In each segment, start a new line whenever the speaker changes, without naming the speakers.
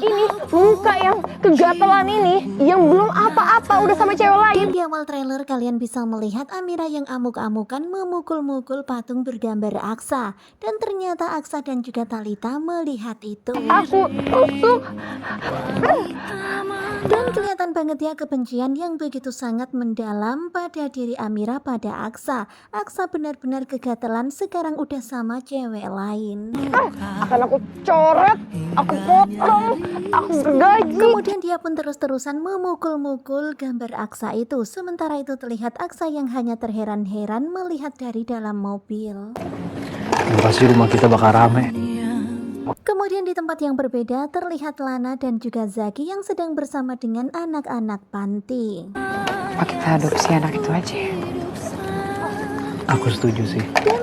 Ini muka yang kegatelan ini, yang belum apa-apa udah sama cewek lain.
Dan di awal trailer kalian bisa melihat Amira yang amuk-amukan memukul-mukul patung bergambar Aksa. Dan ternyata Aksa dan juga Thalita melihat itu.
Aku tusuk.
Dan kelihatan banget ya kebencian yang begitu sangat mendalam pada diri Amira pada Aksa. Aksa benar-benar kegatelan sekarang udah sama cewek lain.
Akan aku coret, aku potong, aku gergaji.
Kemudian dia pun terus-terusan memukul-mukul gambar Aksa itu. Sementara itu terlihat Aksa yang hanya terheran-heran melihat dari dalam mobil.
Pasti rumah kita bakal rame.
Kemudian di tempat yang berbeda terlihat Lana dan juga Zaki yang sedang bersama dengan anak-anak panti.
Apa kita adopsi anak itu aja ya?
Aku setuju sih.
Dan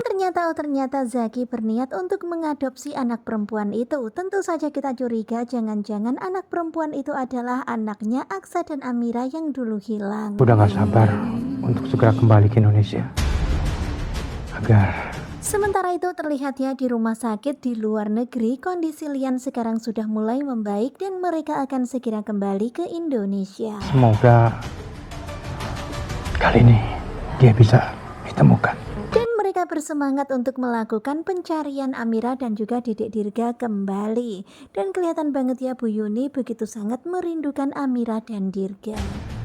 ternyata Zaki berniat untuk mengadopsi anak perempuan itu. Tentu saja kita curiga jangan-jangan anak perempuan itu adalah anaknya Aksa dan Amira yang dulu hilang.
Udah gak sabar untuk segera kembali ke Indonesia. Agar
Sementara itu terlihat ya di rumah sakit di luar negeri kondisi Lian sekarang sudah mulai membaik dan mereka akan segera kembali ke Indonesia.
semoga kali ini dia bisa ditemukan.
Dan mereka bersemangat untuk melakukan pencarian Amira dan juga Dedek Dirga kembali. Dan kelihatan banget ya Bu Yuni begitu sangat merindukan Amira dan Dirga.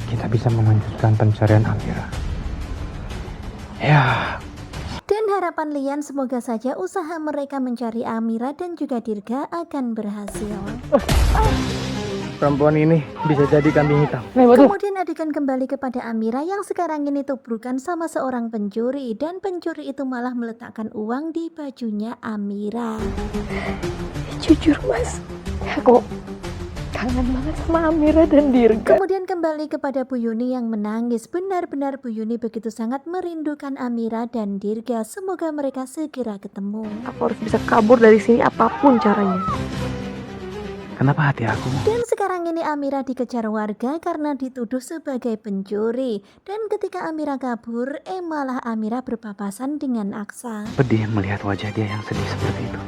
Kita bisa melanjutkan pencarian Amira. Ya,
Dan harapan Lian semoga saja usaha mereka mencari Amira dan juga Dirga akan berhasil.
perempuan ini bisa jadi kambing hitam.
Kemudian adegan kembali kepada Amira yang sekarang ini tubrukan sama seorang pencuri. Dan pencuri itu malah meletakkan uang di bajunya Amira.
Jujur mas, aku kangen banget sama Amira dan Dirga.
Kemudian kembali kepada Bu Yuni yang menangis. Benar-benar Bu Yuni begitu sangat merindukan Amira dan Dirga. Semoga mereka segera ketemu.
Aku harus bisa kabur dari sini apapun caranya.
Kenapa hati aku?
Dan sekarang ini Amira dikejar warga karena dituduh sebagai pencuri. Dan ketika Amira kabur, malah Amira berpapasan dengan Aksa.
Pedih melihat wajah dia yang sedih seperti itu.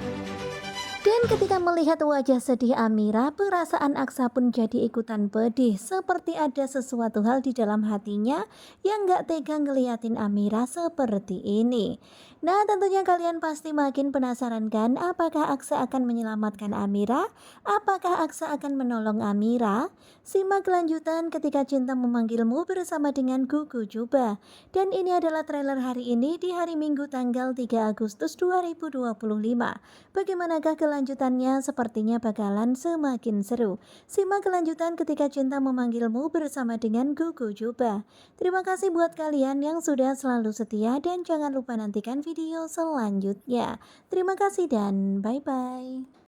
Dan ketika melihat wajah sedih Amira, perasaan Aksa pun jadi ikutan pedih. Seperti ada sesuatu hal di dalam hatinya yang gak tega ngeliatin Amira seperti ini. Nah tentunya kalian pasti makin penasaran kan, apakah Aksa akan menyelamatkan Amira? Apakah Aksa akan menolong Amira? Simak kelanjutan ketika cinta memanggilmu bersama dengan Gugu Juba. Dan ini adalah trailer hari ini di hari Minggu tanggal 3 Agustus 2025. Bagaimanakah kelanjutannya? Sepertinya bakalan semakin seru. Simak kelanjutan ketika cinta memanggilmu bersama dengan Gugu Juba. Terima kasih buat kalian yang sudah selalu setia dan jangan lupa nantikan video selanjutnya. Terima kasih dan bye-bye.